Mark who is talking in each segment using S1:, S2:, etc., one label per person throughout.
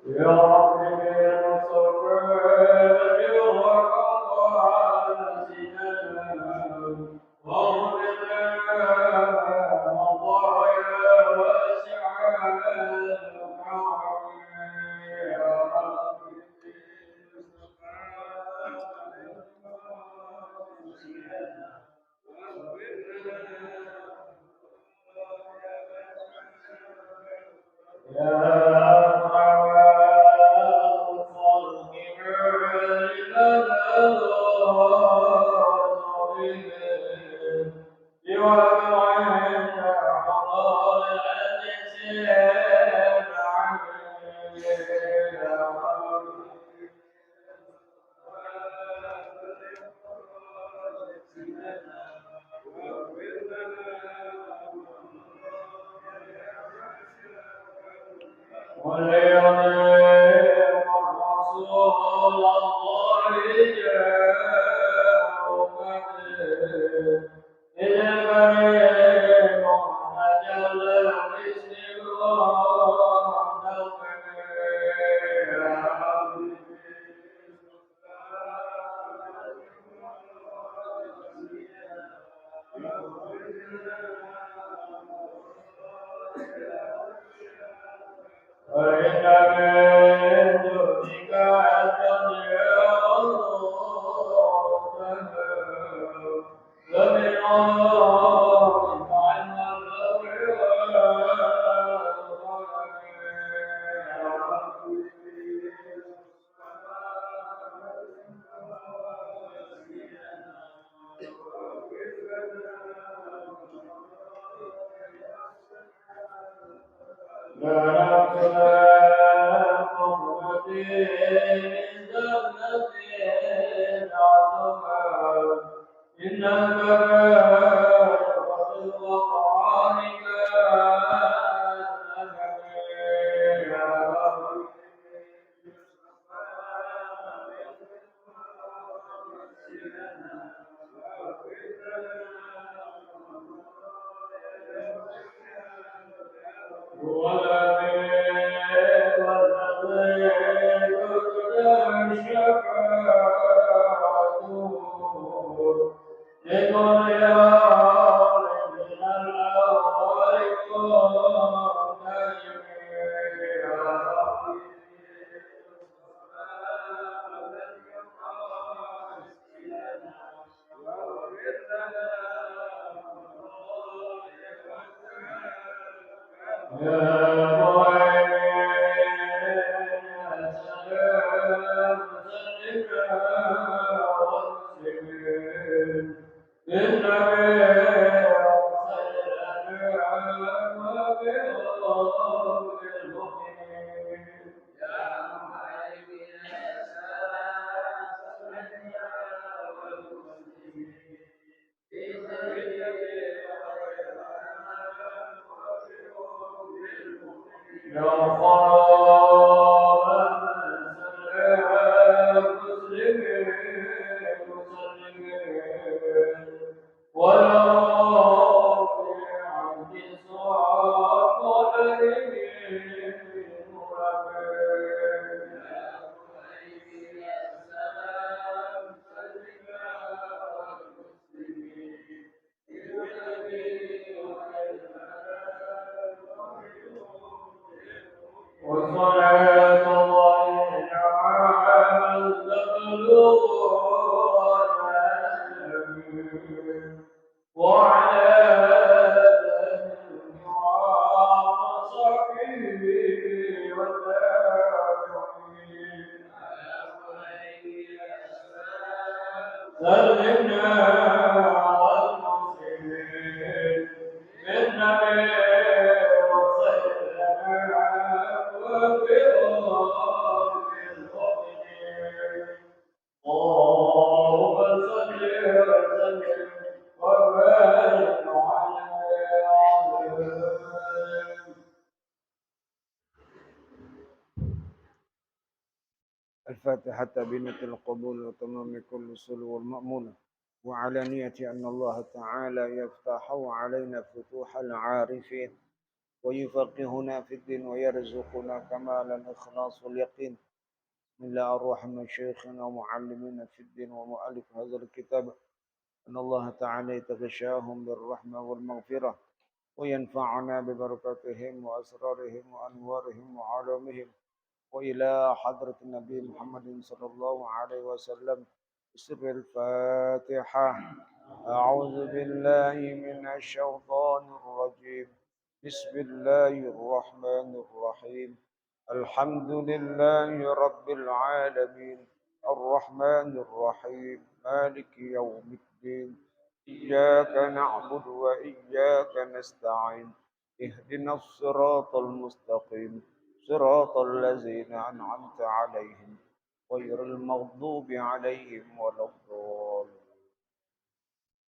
S1: يا رب بالمصطفى بلغ مقاصدنا واغفر لنا مضايا وسعادة يا رب وليضيق الرسول الله جاء إذا بريء أجل وإن من دونك الدنيا ومن عظمك عن وصلاة الله تعالى تبلغ وعلى آله وصحبه والتابعين سلمنا على المسلمين بالنبي وسلم وبالله المؤمنين اللهم صل وسلم وبارك عليه.
S2: الفاتحة بنية القبول وتمام كل سلو المأمونة وعلى نية أن الله تعالى يفتح علينا فتوح العارفين ويفقهنا في الدين ويرزقنا كمال الإخلاص واليقين. بسم الله الرحمن الرحيم. شيخنا ومعلمنا في الدين ومؤلف هذا الكتاب أن الله تعالى يتغشاهم بالرحمة والمغفرة وينفعنا ببركاتهم وأسرارهم وأنوارهم وعلومهم، وإلى حضرة النبي محمد صلى الله عليه وسلم بسر الفاتحة. أعوذ بالله من الشيطان الرجيم. بسم الله الرحمن الرحيم. الحمد لله رب العالمين الرحمن الرحيم مالك يوم الدين. إياك نعبد وإياك نستعين. اهدنا الصراط المستقيم صراط الذين أنعمت عليهم غير المغضوب عليهم ولا الضالين.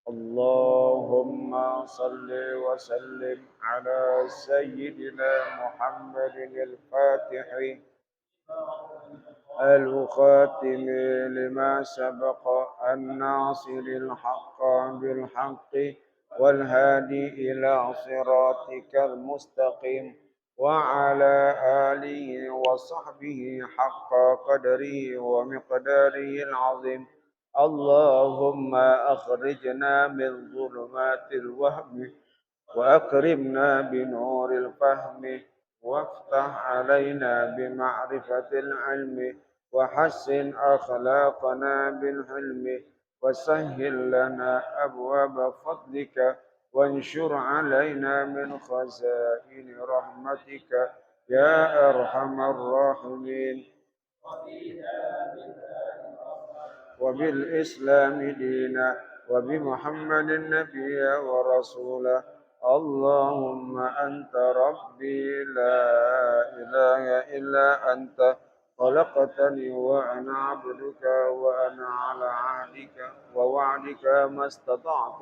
S2: اللهم صل وسلم على سيدنا محمد الفاتح الخاتم لما سبق الناصر الحق بالحق والهادي إلى صراطك المستقيم وعلى آله وصحبه حق قدره ومقداره العظيم. اللهم أخرجنا من ظلمات الوهم وأكرمنا بنور الفهم وافتح علينا بمعرفة العلم وحسن أخلاقنا بالحلم وسهل لنا أبواب فضلك وانشر علينا من خزائن رحمتك يا أرحم الراحمين. وبالإسلام دينا وبمحمد نبيا ورسولا. اللهم أنت ربي لا إله إلا أنت خلقتني وأنا عبدك وأنا على عهدك ووعدك ما استطعت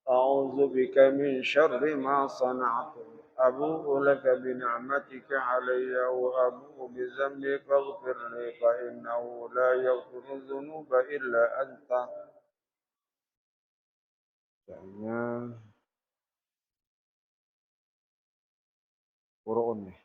S2: أعوذ بك من شر ما صنعت. أبوء لك بنعمتك علي وأبوء بذنبي فاغفر لي فإنه لا يغفر الذنوب إلا أنت. Qur'an nih.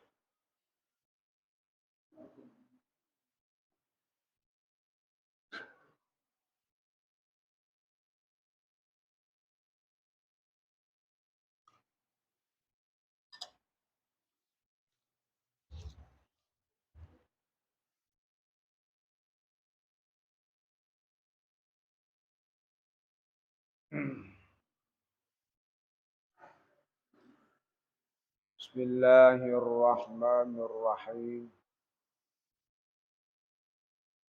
S2: Bismillahirrahmanirrahim.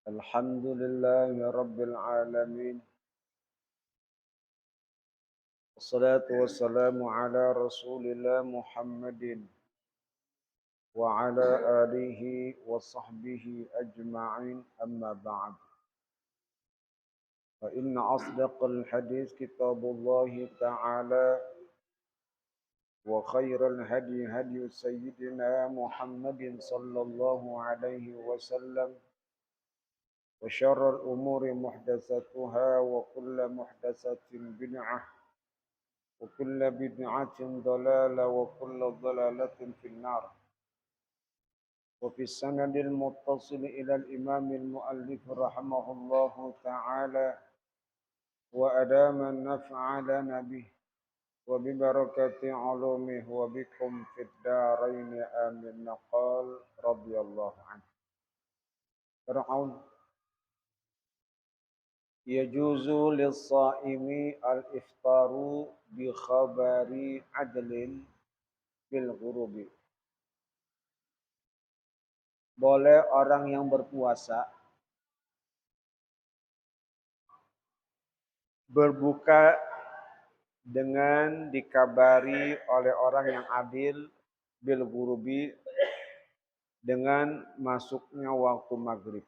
S2: Alhamdulillahi rabbil alamin. Wassalatu wassalamu ala Rasulillah Muhammadin wa ala alihi wa sahbihi ajma'in, amma ba'd. Fa inna asdaqal hadis kitabullahi ta'ala wa khairal hadi hadi sayyidina Muhammadin sallallahu alaihi wasallam wa syarrul umuri muhdatsatuha wa kullu muhdatsatin bid'ah wa kullu bid'atin dhalalah wa kullu dhalalatin finnar. وفي السند المتصل إلى الإمام المؤلف رحمه الله تعالى وأدام النفع لنا به وببركة علومه وبكم في الدارين آمين. قال رضي الله عنه. فرعون يجوز للصائم الإفطار بخبر عدل بالغروب. Boleh orang yang berpuasa berbuka dengan dikabari oleh orang yang adil bil ghurubi, dengan masuknya waktu maghrib.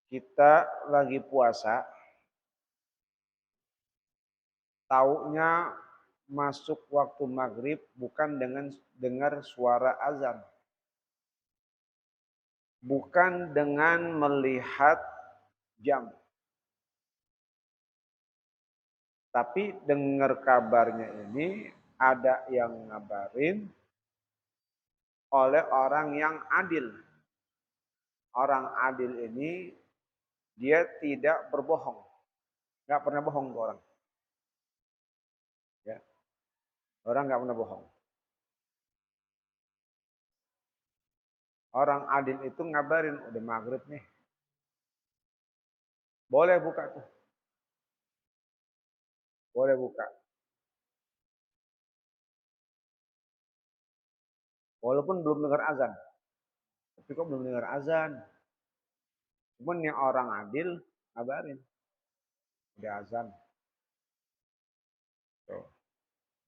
S2: Kita lagi puasa, taunya masuk waktu maghrib bukan dengan dengar suara azan, bukan dengan melihat jam, tapi dengar kabarnya ini ada yang ngabarin oleh orang yang adil. Orang adil ini dia tidak berbohong. Nggak pernah bohong ke orang. Ya. Orang nggak pernah bohong. Orang adil itu ngabarin, udah maghrib nih. Boleh buka tuh. Boleh buka. Walaupun belum dengar azan. Tapi kok belum dengar azan? Cuman yang orang adil ngabarin. Udah azan. Tuh.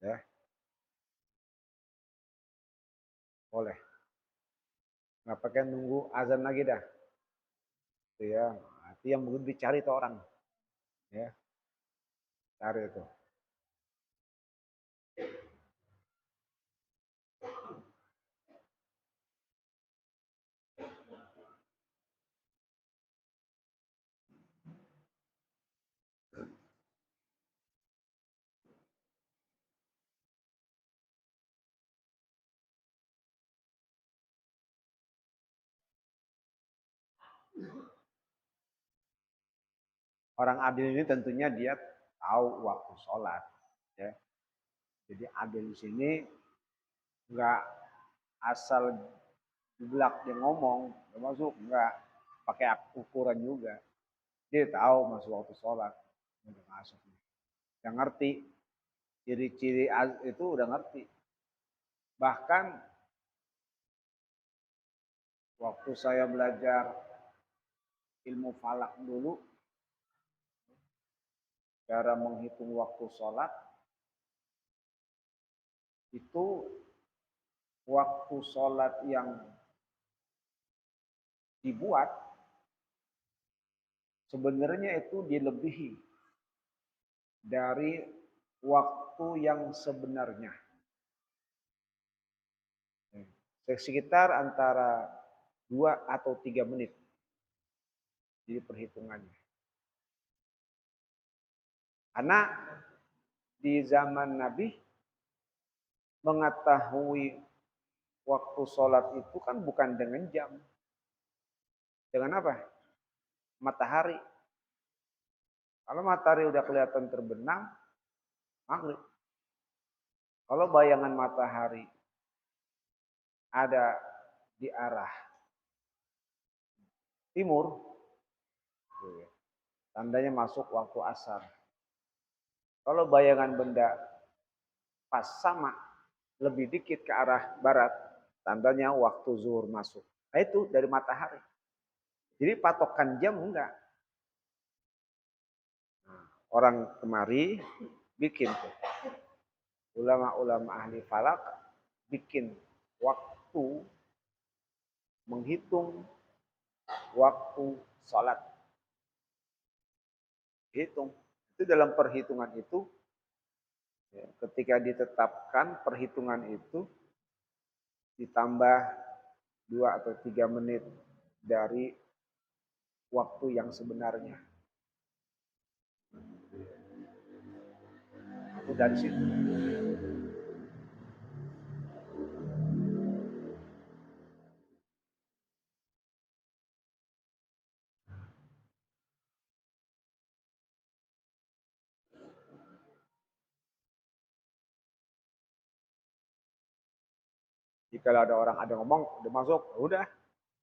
S2: Ya, boleh. Nggak pakai nunggu azan lagi dah. Itu ya. Itu yang mungkin dicari tuh orang. Ya, cari itu. Orang adil ini tentunya dia tahu waktu sholat. Ya. Jadi adil di sini nggak asal belak dia ngomong, termasuk nggak pakai ukuran juga. Dia tahu masuk waktu sholat, udah masuk. Udah ngerti, ciri-ciri itu udah ngerti. Bahkan waktu saya belajar ilmu falak dulu, cara menghitung waktu sholat, itu waktu sholat yang dibuat, sebenarnya itu dilebihi dari waktu yang sebenarnya. Sekitar antara 2 atau 3 menit di perhitungannya. Karena di zaman Nabi mengetahui waktu sholat itu kan bukan dengan jam. Dengan apa? Matahari. Kalau matahari udah kelihatan terbenam, maghrib. Kalau bayangan matahari ada di arah timur, tandanya masuk waktu asar. Kalau bayangan benda pas sama, lebih dikit ke arah barat, tandanya waktu zuhur masuk. Nah itu dari matahari. Jadi patokan jam enggak. Nah, orang kemari bikin tuh. Ulama-ulama ahli falak bikin waktu menghitung waktu sholat. Hitung. Itu dalam perhitungan itu, ya, ketika ditetapkan perhitungan itu ditambah 2 atau 3 menit dari waktu yang sebenarnya. Itu dari situ. Jika ada orang ada ngomong, udah masuk, udah,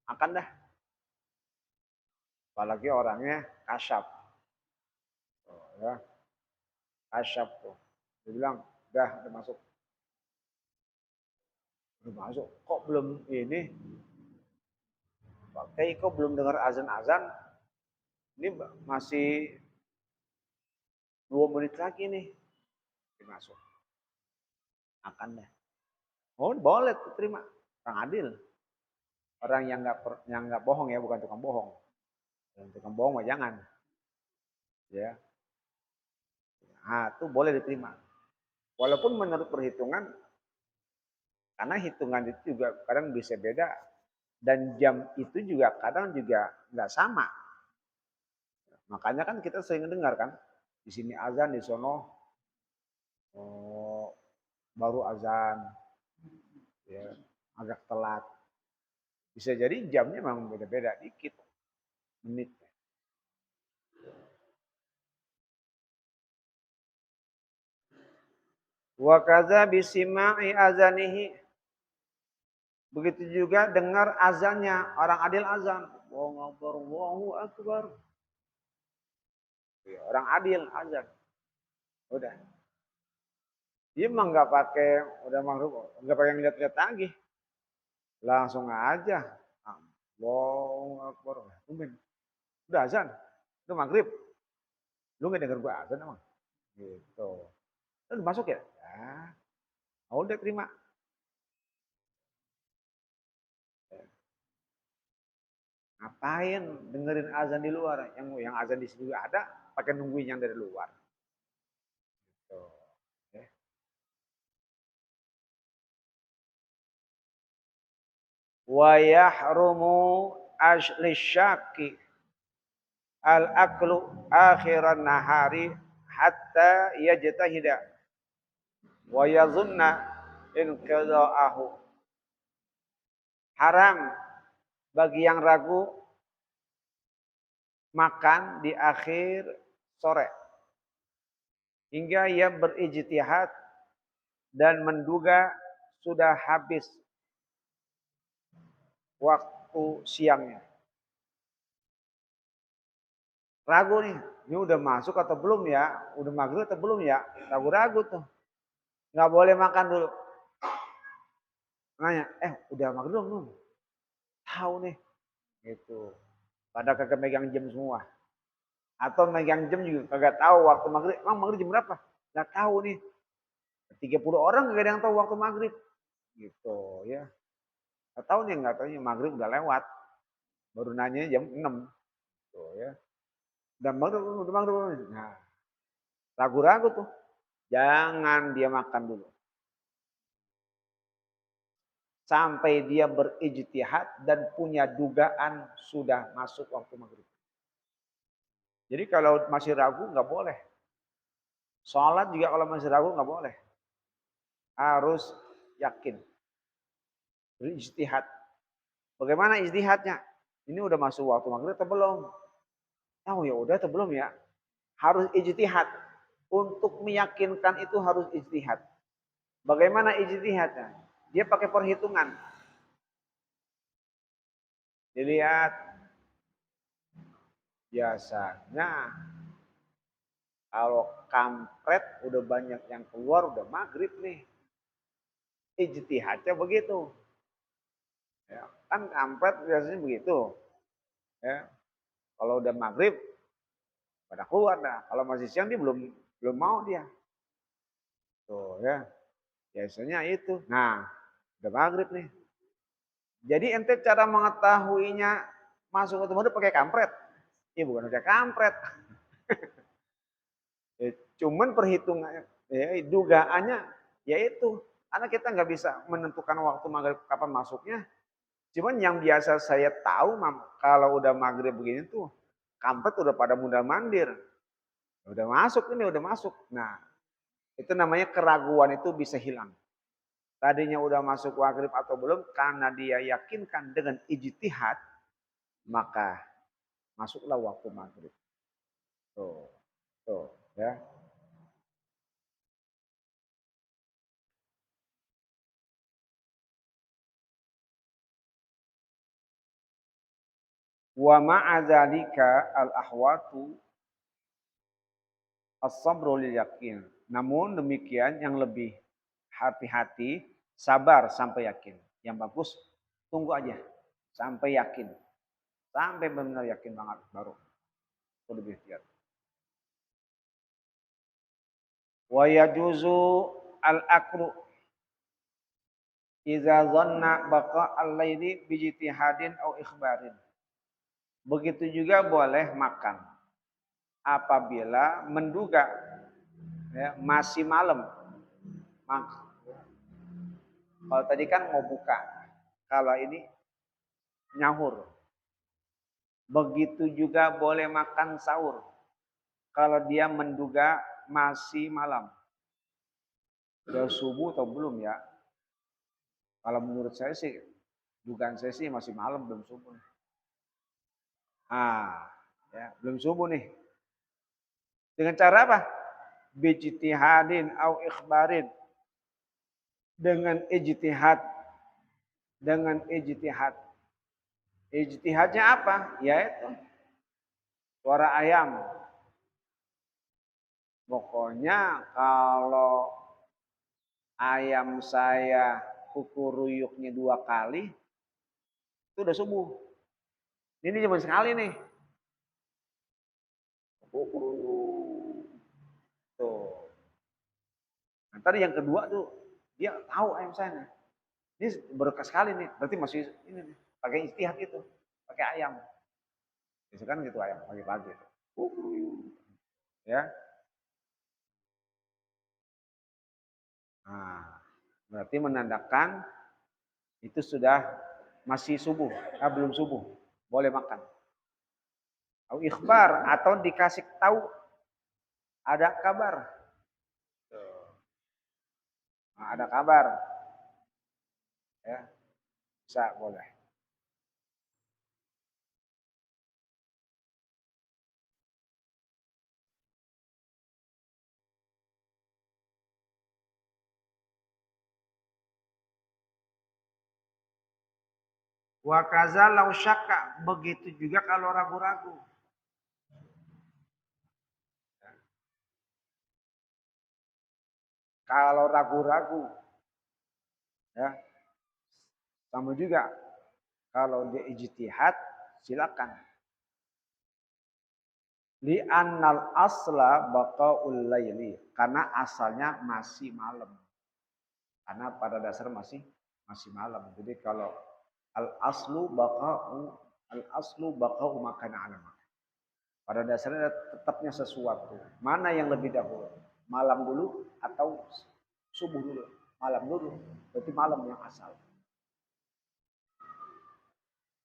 S2: akan dah. Apalagi orangnya kasyaf. Oh, ya, kasyaf tuh. Dia bilang, udah masuk. Udah masuk. Kok belum ini? Kok belum dengar azan-azan? Ini masih 2 menit lagi nih. Dia masuk. Akan dah. Oh, boleh terima. Orang adil. Orang yang nggak bohong ya, bukan tukang bohong. Yang tukang bohong mah jangan. Ya. Nah, itu boleh diterima. Walaupun menurut perhitungan, karena hitungan itu juga kadang bisa beda. Dan jam itu juga kadang juga nggak sama. Makanya kan kita sering dengar kan, di sini azan, di sono oh, baru azan, ya, agak telat. Bisa jadi jamnya memang beda-beda dikit menit. Wa kaza bisima'i azanihi. Begitu juga dengar azannya, orang adil azan. Allahu Akbar, Allahu Akbar. Ya, orang adil azan. Udah. Dia mah nggak pakai, udah maghrib, nggak pakai ngeliat-liat lagi. Langsung aja. Allahu Akbar. Udah azan. Udah maghrib. Lu nggak denger gua azan emang? Gitu. Lu masuk ya? Ya. Udah terima. Ngapain dengerin azan di luar? Yang azan di sini ada, pakai nungguin yang dari luar. Tuh. Ya. Wa yahrumu lisyaki al-aklu akhiran nahari hatta yajtahida wa yazunna in qada'ahu. Haram bagi yang ragu makan di akhir sore hingga ia berijtihad dan menduga sudah habis waktu siangnya. Ragu nih, ini udah masuk atau belum ya? Udah maghrib atau belum ya? Ragu-ragu tuh. Nggak boleh makan dulu. Nanya, udah maghrib belum? Tahu nih. Gitu. Pada kagak megang jam semua. Atau megang jam juga kagak tahu waktu maghrib. Emang maghrib jam berapa? Nggak tahu nih. 30 orang kagak ada yang tahu waktu maghrib. Gitu ya. Nggak tahu nih, nggak tahu maghrib udah lewat. Baru nanya jam 6. Gitu ya. Dan maghrib, udah maghrib. Nah, ragu-ragu tuh. Jangan dia makan dulu. Sampai dia berijtihad dan punya dugaan sudah masuk waktu maghrib. Jadi kalau masih ragu nggak boleh. Sholat juga kalau masih ragu nggak boleh. Harus yakin. Berijtihad. Bagaimana ijtihadnya? Ini udah masuk waktu maghrib atau belum? Oh ya udah atau belum ya? Harus ijtihad. Untuk meyakinkan itu harus ijtihad. Bagaimana ijtihadnya? Dia pakai perhitungan. Dilihat biasanya kalau kampret udah banyak yang keluar udah maghrib nih. Ijtihadnya begitu. Ya, kan kampret biasanya begitu. Ya, kalau udah maghrib pada keluar dah. Kalau masih siang dia belum mau dia. Tuh ya. Biasanya itu. Nah, udah maghrib nih. Jadi ente cara mengetahuinya masuk atau maghrib pakai kampret. Iya bukan pakai kampret. Ya, cuman perhitungannya, ya, dugaannya yaitu karena kita nggak bisa menentukan waktu maghrib kapan masuknya. Cuman yang biasa saya tahu kalau udah maghrib begini tuh kampret udah pada mundar mandir. Udah masuk ini, udah masuk. Nah, itu namanya keraguan itu bisa hilang. Tadinya udah masuk maghrib atau belum, karena dia yakinkan dengan ijtihad, maka masuklah waktu maghrib. Tuh, tuh, ya. Wa ma'adzalika al-ahwatu as-sabru lil yakin. Namun demikian yang lebih hati-hati, sabar sampai yakin. Yang bagus, tunggu aja sampai yakin. Sampai benar-benar yakin banget baru lebih ikhtiar. Wa yajuzu al-aklu idza dhanna baqa al-laili bi ijtihadin aw ikhbarin. Begitu juga boleh makan apabila menduga ya, masih malam. Kalau tadi kan mau buka, kalau ini nyahur. Begitu juga boleh makan sahur. Kalau dia menduga masih malam. Udah subuh atau belum ya? Kalau menurut saya sih, dugaan saya sih masih malam belum subuh. Ah, ya, belum subuh nih. Dengan cara apa? Bijtihadin au ikhbarin. Dengan ijtihad. Dengan ijtihad. Ijtihadnya apa? Yaitu suara ayam. Pokoknya kalau ayam saya kukuruyuknya 2 kali, itu udah subuh. Ini cuma sekali nih. Kukuruyuk. Tuh. Nah, tadi yang kedua tuh, dia tahu ayam saya nih. Ini berkah sekali nih, berarti masih ini nih, pakai istihad itu, pakai ayam. Biasanya kan gitu ayam pagi-pagi. Ya. Nah, berarti menandakan itu sudah masih subuh, belum subuh, boleh makan. Atau ikhbar atau dikasih tahu ada kabar. Nah, ada kabar, ya bisa boleh. Wa kaza lau syakka, begitu juga kalau ragu-ragu. Kalau ragu-ragu, ya sama juga. Kalau dia ijtihad, silakan. Li'annal asla baqaul laili, karena asalnya masih malam. Karena pada dasar masih malam. Jadi kalau al aslu baqa'u makan alam. Pada dasarnya tetapnya sesuatu. Mana yang lebih dahulu? Malam dulu atau subuh dulu? Malam dulu. Berarti malam yang asal.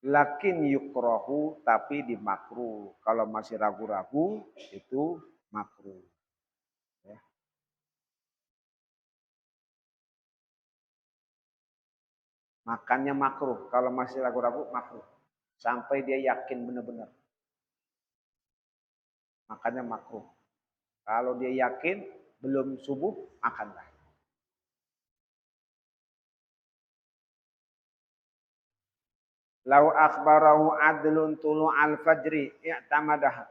S2: Lakin yukrohu, tapi dimakruh. Kalau masih ragu-ragu itu makruh. Ya. Makannya makruh. Kalau masih ragu-ragu makruh. Sampai dia yakin benar-benar. Makannya makruh. Kalau dia yakin belum subuh, makanlah. Lau akhbarahu adlun tulu al-fajri i'tamadah.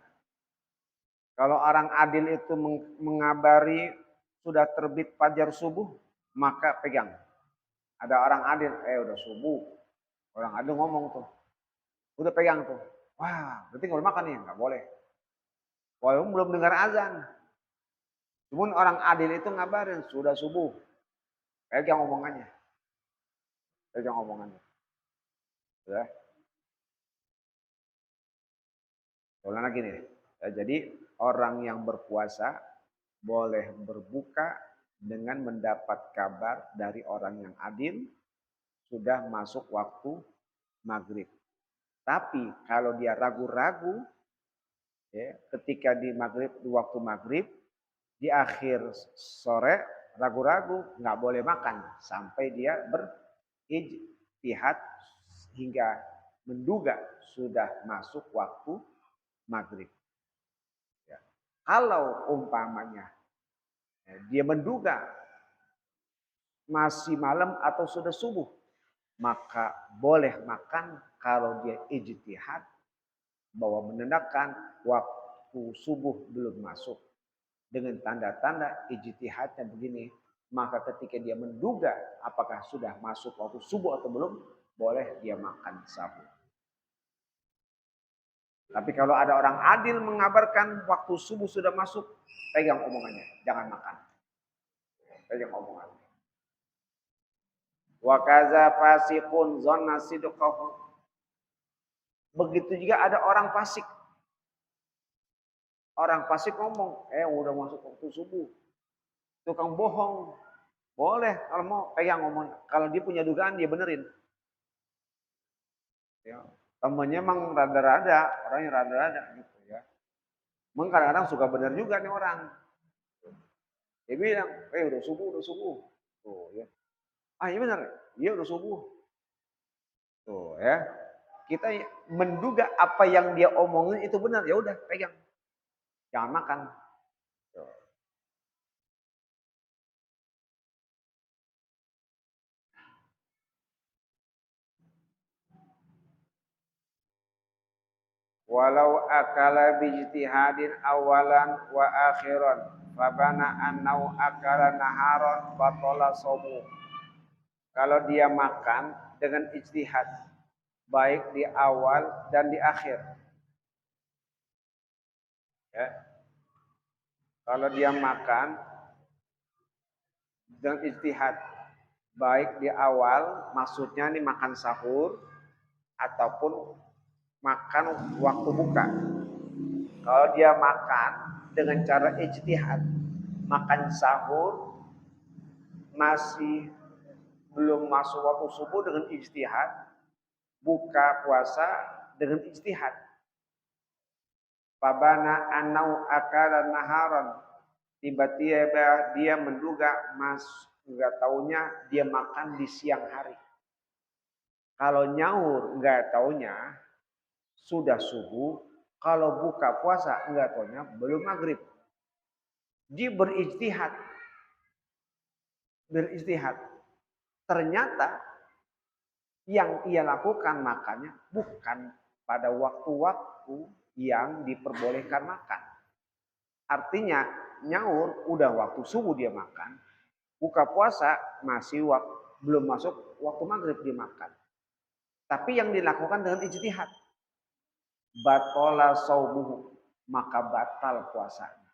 S2: Kalau orang adil itu mengabari sudah terbit fajar subuh, maka pegang. Ada orang adil, udah subuh. Orang adil ngomong tuh. Udah pegang tuh. Wah, berarti nggak boleh makan nih. Nggak boleh. Walaupun belum dengar azan. Cuman orang adil itu ngabarin, sudah subuh. Pegang omongannya. Pegang omongannya. Ya. Ulang lagi nih. Ya, jadi orang yang berpuasa boleh berbuka dengan mendapat kabar dari orang yang adil sudah masuk waktu maghrib. Tapi kalau dia ragu-ragu, ya, ketika di maghrib, di waktu maghrib, di akhir sore ragu-ragu, nggak boleh makan sampai dia berijtihad hingga menduga sudah masuk waktu maghrib. Ya. Kalau umpamanya dia menduga masih malam atau sudah subuh, maka boleh makan kalau dia ijtihad bahwa menandakan waktu subuh belum masuk. Dengan tanda-tanda ijtihadnya begini, maka ketika dia menduga apakah sudah masuk waktu subuh atau belum, boleh dia makan sabu. Tapi kalau ada orang adil mengabarkan waktu subuh sudah masuk, pegang omongannya, jangan makan. Pegang omongannya. Wa kaza fasiqun zanna sidqahu. Begitu juga ada orang fasik. Orang fasik ngomong, udah masuk waktu subuh. Tukang bohong. Boleh kalau mau pegang ngomong. Kalau dia punya dugaan dia benerin. Ya. Temennya emang rada-rada, orangnya rada-rada gitu ya. Memang kadang-kadang suka bener juga nih orang. Dia bilang, udah subuh, udah subuh. Tuh ya. Ah iya benar, iya udah subuh. Tuh ya. Kita menduga apa yang dia omongin itu benar, ya udah pegang. Jangan makan. Tuh. Walau akala bijtihadin awalan wa akhiran fabana annau akala naharon batola somu. Kalau dia makan dengan ijtihad baik di awal dan di akhir. Ya. Kalau dia makan dengan ijtihad baik di awal, maksudnya nih makan sahur ataupun makan waktu buka. Kalau dia makan dengan cara ijtihad, makan sahur masih belum masuk waktu subuh dengan ijtihad, buka puasa dengan ijtihad. Fabana anau akala naharan, tiba-tiba dia menduga nggak taunya dia makan di siang hari. Kalau nyaur nggak taunya sudah subuh, kalau buka puasa nggak taunya belum maghrib. Dia berijtihad. Ternyata yang ia lakukan makannya bukan pada waktu-waktu yang diperbolehkan makan. Artinya nyaur udah waktu subuh dia makan, buka puasa masih belum masuk waktu maghrib dia makan. Tapi yang dilakukan dengan ijtihad. Batola saubuhu, maka batal puasanya.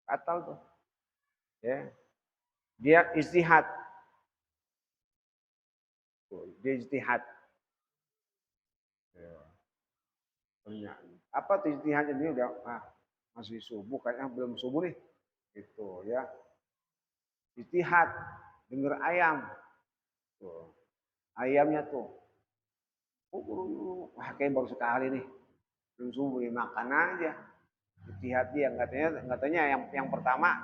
S2: Batal tuh. Ya. Dia ijtihad. Dia ijtihad. Ya. Apa tuh ijtihadnya dia udah masih subuh kayaknya belum subuh nih. Gitu ya. Ijtihad, denger ayam. Tuh. Ayamnya tuh. Wah, kayak baru sekali nih. Belum subuh ya makan aja. Ijtihad dia katanya yang pertama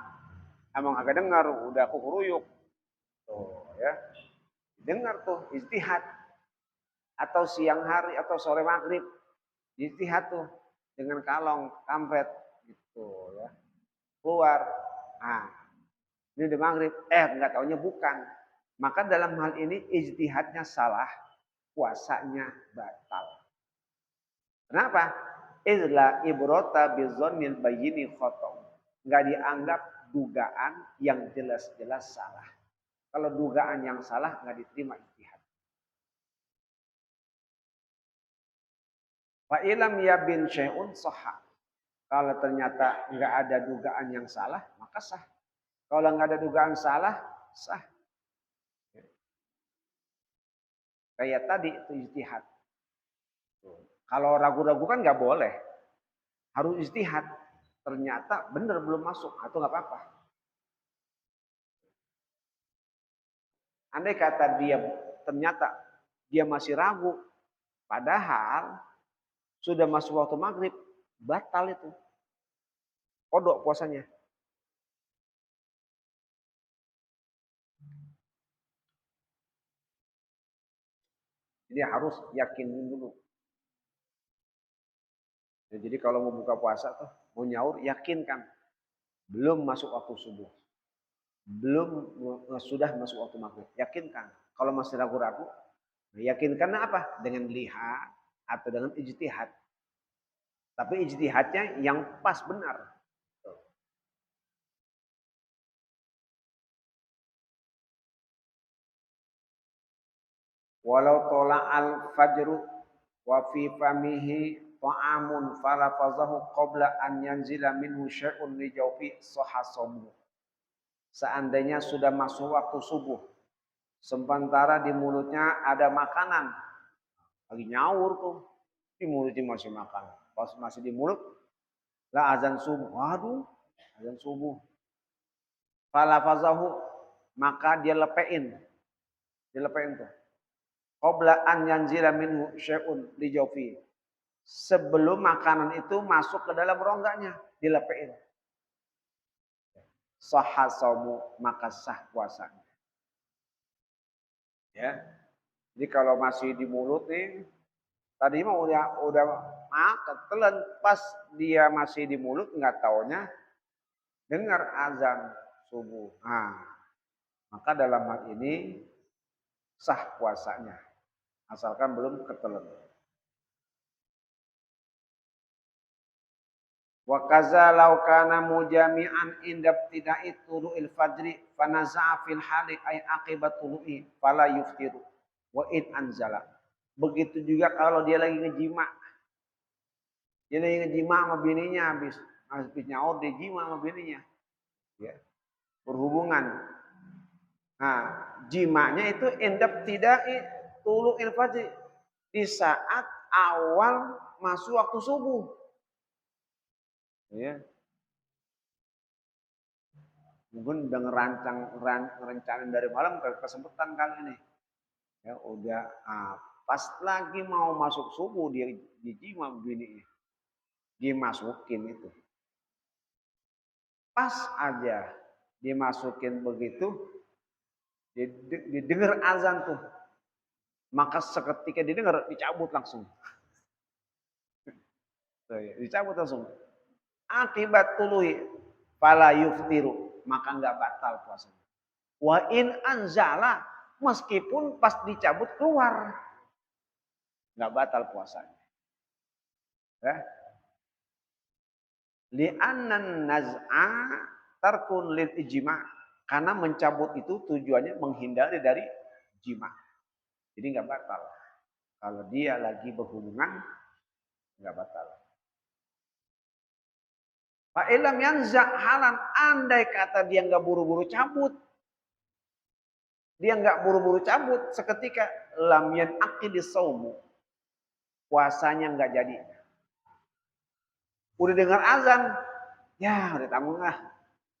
S2: emang agak dengar udah kukuruyuk. Tuh ya. Dengar tuh ijtihad atau siang hari atau sore maghrib ijtihad tuh dengan kalong kampret gitu ya keluar ini udah maghrib nggak taunya bukan maka dalam hal ini ijtihadnya salah puasanya batal. Kenapa? Izla ibrota bizonnil bayyini khotom, nggak dianggap dugaan yang jelas-jelas salah. Kalau dugaan yang salah nggak diterima ijtihad. Fa ilam yabin syai'un sahha. Kalau ternyata nggak ada dugaan yang salah, maka sah. Kalau nggak ada dugaan salah, sah. Kayak tadi itu ijtihad. Kalau ragu-ragu kan nggak boleh. Harus ijtihad. Ternyata benar belum masuk, atau nggak apa-apa. Andai kata dia ternyata dia masih ragu, padahal sudah masuk waktu maghrib, batal itu. Kodok puasanya. Jadi harus yakinin dulu. Ya, jadi kalau mau buka puasa tuh, mau nyaur, yakinkan. Belum masuk waktu subuh. Belum sudah masuk waktu maghrib. Yakinkan. Kalau masih ragu-ragu, yakinkan apa? Dengan lihat atau dengan ijtihad. Tapi ijtihadnya yang pas benar. Walau tola al fajru wa fi famihi ta'amun falafazahu qabla an yanzila minhu syai'un li jawfi sahasamu. Seandainya sudah masuk waktu subuh, sementara di mulutnya ada makanan, lagi nyaur tuh, di mulutnya masih makan. Pas masih di mulut, lah azan subuh. Waduh, azan subuh. Falafazahu, maka dia lepein. Dilepein tuh. Qabla an yanzila minhu syai'un li jawfi. Sebelum makanan itu masuk ke dalam rongganya, dilepein. sahha saumu, maka sah puasanya. Ya. Jadi kalau masih di mulut nih, tadi mah udah ketelan, pas dia masih di mulut nggak taunya dengar azan subuh. Nah, maka dalam hal ini sah puasanya, asalkan belum ketelan. Wa kaza law kana mujami'an inda ibtida'i tulu'il fajri fanaza'a fil hali ay aqibat tulu'i fala yuftiru wa in anzala. Begitu juga kalau dia lagi ngejima. Dia lagi ngejima sama bininya habis nyaur dia jima sama bininya. Ya, berhubungan. Nah, jimanya itu inda ibtida'i tulu'il fajri di saat awal masuk waktu subuh. Ya, mungkin udah ngerencanain dari malam kesempatan kali ini. Ya udah pas lagi mau masuk subuh dia dijima begini. Dimasukin itu. Pas aja dimasukin begitu didengar azan tuh. Maka seketika didengar dicabut langsung. Dicabut langsung. Akibat tuluhi fala yuftiru, maka enggak batal puasanya. Wa in anzala, meskipun pas dicabut keluar, enggak batal puasanya. Ya. Li'annan naz'a tarkun lil ijma'. Karena mencabut itu tujuannya menghindari dari jima. Jadi enggak batal. Kalau dia lagi berhubungan enggak batal. Fa ilam yanza halan, andai kata dia enggak buru-buru cabut. Dia enggak buru-buru cabut seketika lam yanaqidis saumu. Puasanya enggak jadi. Udah dengar azan, ya udah tanggung lah.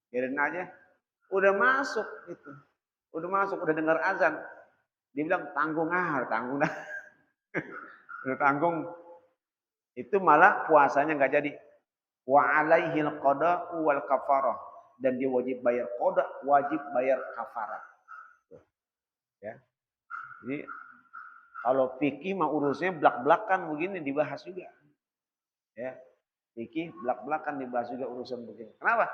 S2: Biarin aja. Udah masuk gitu. Udah dengar azan. Dia bilang tanggung tanggung dah. Udah tanggung. Itu malah puasanya enggak jadi. Wa alaihil qada'u wal kafarah, dan dia wajib bayar qada, wajib bayar kafarah. Ya. Jadi kalau fikih mah urusnya belak-belakan begini dibahas juga. Ya. Fikih belak-belakan dibahas juga urusan begini. Kenapa?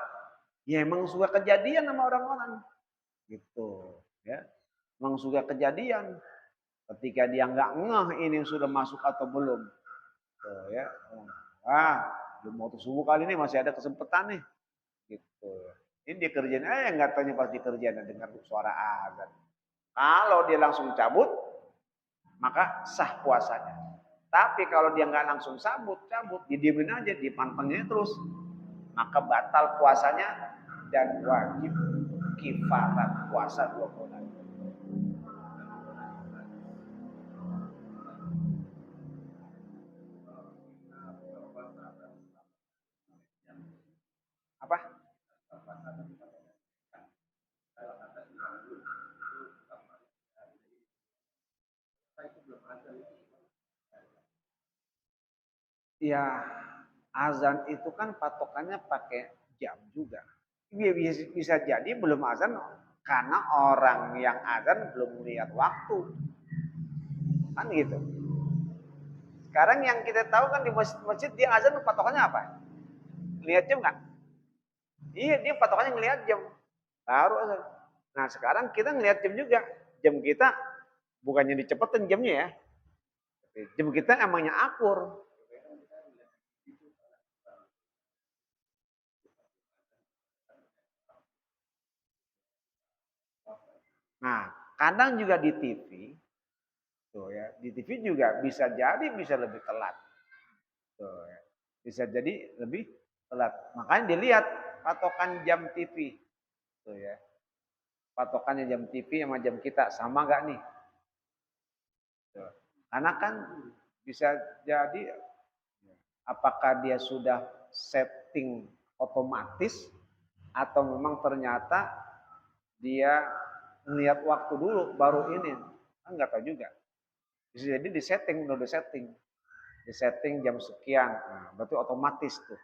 S2: Ya emang suka kejadian sama orang-orang. Gitu, ya. Emang suka kejadian ketika dia nggak ngeh ini sudah masuk atau belum. Tuh, ya. Belum mau subuh kali ini masih ada kesempatan nih. Gitu. Ini dia kerjaan, nggak tanya pas dikerjain dengar suara azan. Kalau dia langsung cabut, maka sah puasanya. Tapi kalau dia nggak langsung cabut, didiemin aja, dipantengin terus, maka batal puasanya dan wajib kifarat puasa 2 bulan. Apa? Ya, azan itu kan patokannya pakai jam juga. Bisa jadi belum azan karena orang yang azan belum lihat waktu. Kan gitu. Sekarang yang kita tahu kan di masjid dia azan patokannya apa? Lihat jam nggak? Iya, dia patokannya ngelihat jam. Baru azan. Nah, sekarang kita ngelihat jam juga. Jam kita bukannya dicepetin jamnya ya. Jam kita emangnya akur. Nah, kadang juga di TV, tuh ya, di TV juga bisa jadi bisa lebih telat. Tuh ya. Bisa jadi lebih telat. Makanya dilihat patokan jam TV. Tuh ya. Patokannya jam TV sama jam kita sama gak nih? Tuh. Karena kan bisa jadi apakah dia sudah setting otomatis atau memang ternyata dia melihat waktu dulu baru ini. Kan nggak tahu juga. Bisa jadi di setting, udah di setting. Di setting jam sekian. Nah, berarti otomatis tuh.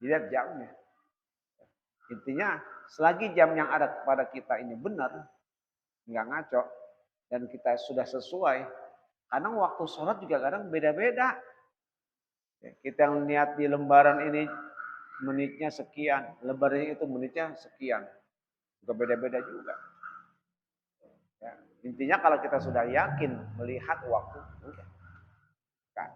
S2: Dilihat jamnya. Intinya selagi jam yang ada kepada kita ini benar, nggak ngaco, dan kita sudah sesuai, kadang waktu sholat juga kadang beda-beda. Ya, kita lihat di lembaran ini menitnya sekian, lembaran itu menitnya sekian, juga beda-beda juga. Ya. Intinya kalau kita sudah yakin melihat waktu, udah. Kan.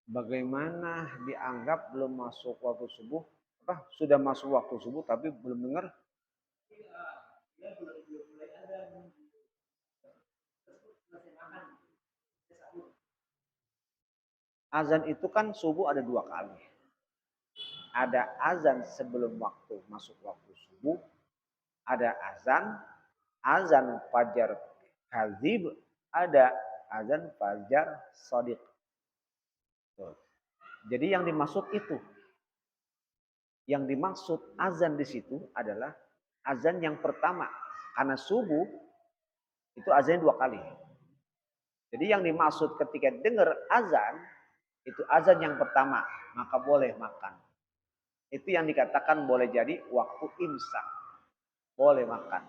S2: Bagaimana dianggap belum masuk waktu subuh? Apa sudah masuk waktu subuh tapi belum dengar? Azan itu kan subuh ada dua kali. Ada azan sebelum waktu masuk waktu subuh, ada azan fajar kadzib, ada azan fajar shadiq. Jadi yang dimaksud itu, yang dimaksud azan di situ adalah azan yang pertama. Karena subuh itu azannya dua kali. Jadi yang dimaksud ketika dengar azan, itu azan yang pertama, maka boleh makan. Itu yang dikatakan boleh jadi waktu imsak. Boleh makan.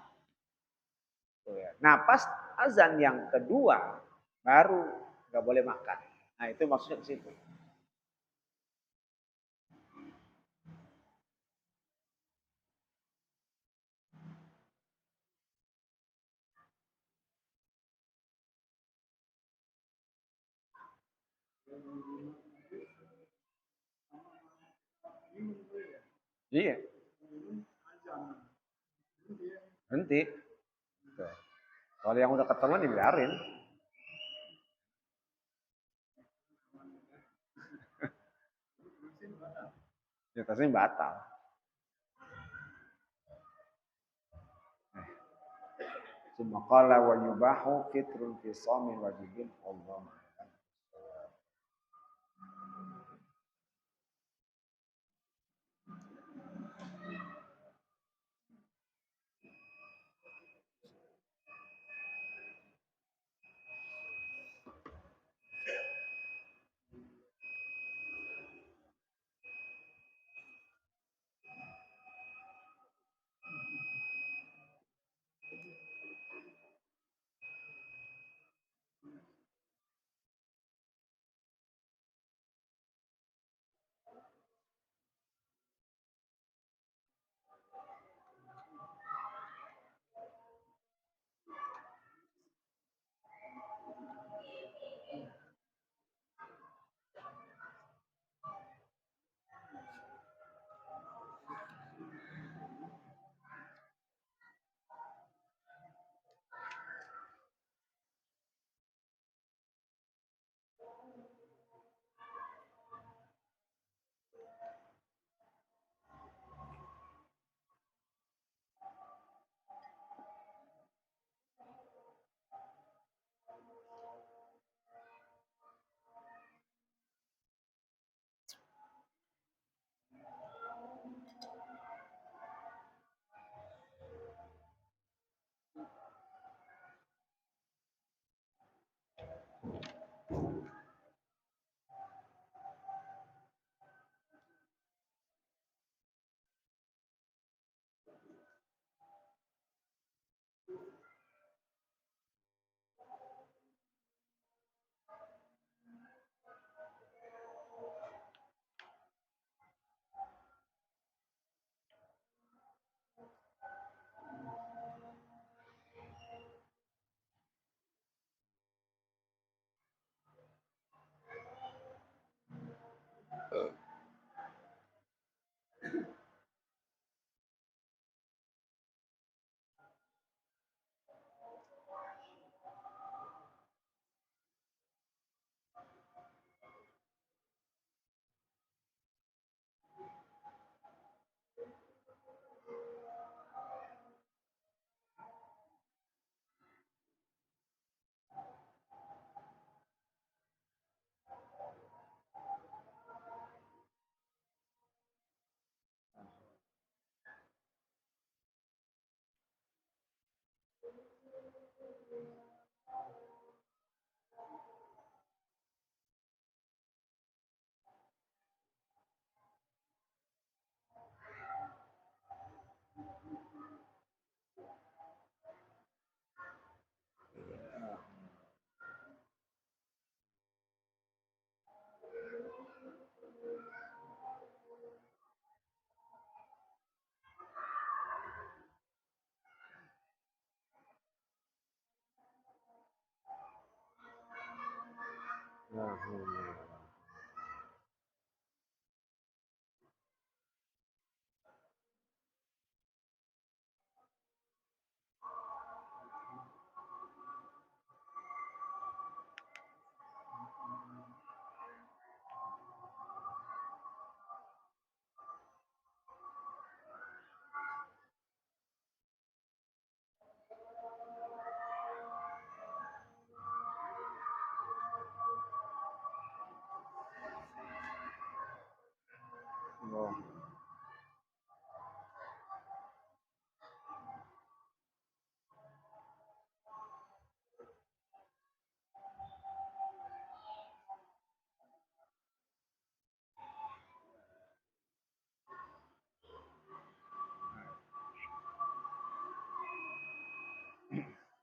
S2: Nah pas azan yang kedua, baru nggak boleh makan. Nah itu maksudnya di situ. Iya, henti. Kalau yang udah ketemuan dibiarin. Ya tasnya batal. Sumaqala wa yubahu fitrun fi shamin wajibin Allah. Allah.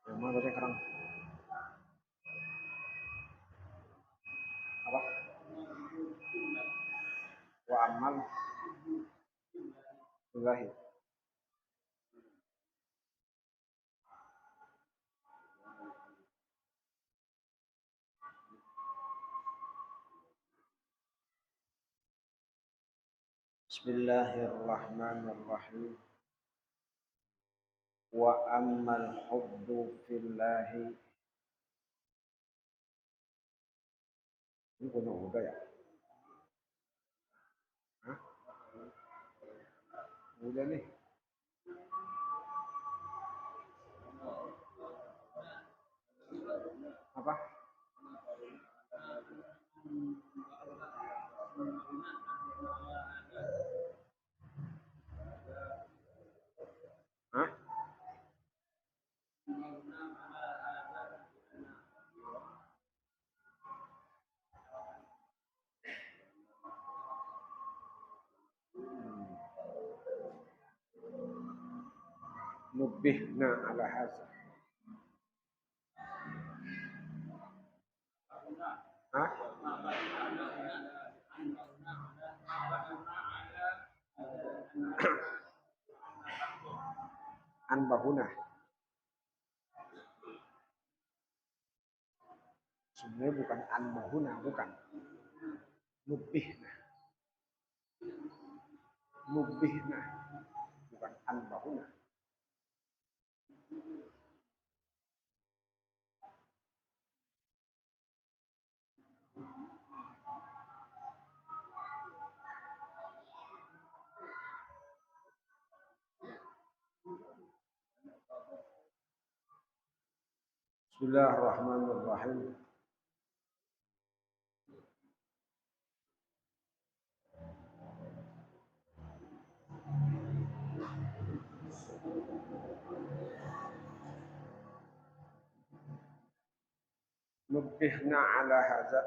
S2: Yang mana tadi sekarang? Apa? Wa amal billahi. Bismillahirrahmanirrahim. Wa ammal hubbu fillahi. Ini punya udah ya? Hah? Udah nih. Apa? Hah? Nubihna ala hadza. Hah? Anbahuna. Sebenarnya bukan anbahuna, bukan. Nubihna. Nubihna. Bukan anbahuna. Bismillahirrahmanirrahim. Nubihna ala hadza.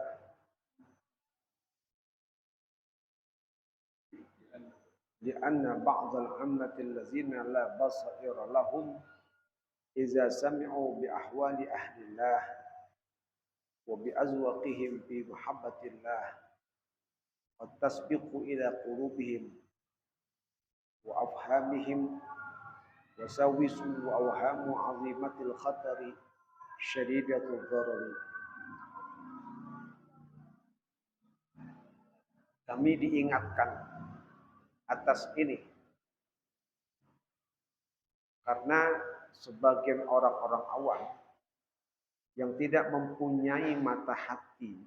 S2: لأن بعض العامة الذين لا بصائر لهم إذا سمعوا بأحوال أهل الله وبأذواقهم في محبة الله قد تسبق إلى قلوبهم وأفهامهم وسوسوا وأوهام عظيمة الخطر شديدة الضرر. Kami diingatkan atas ini karena sebagian orang-orang awam yang tidak mempunyai mata hati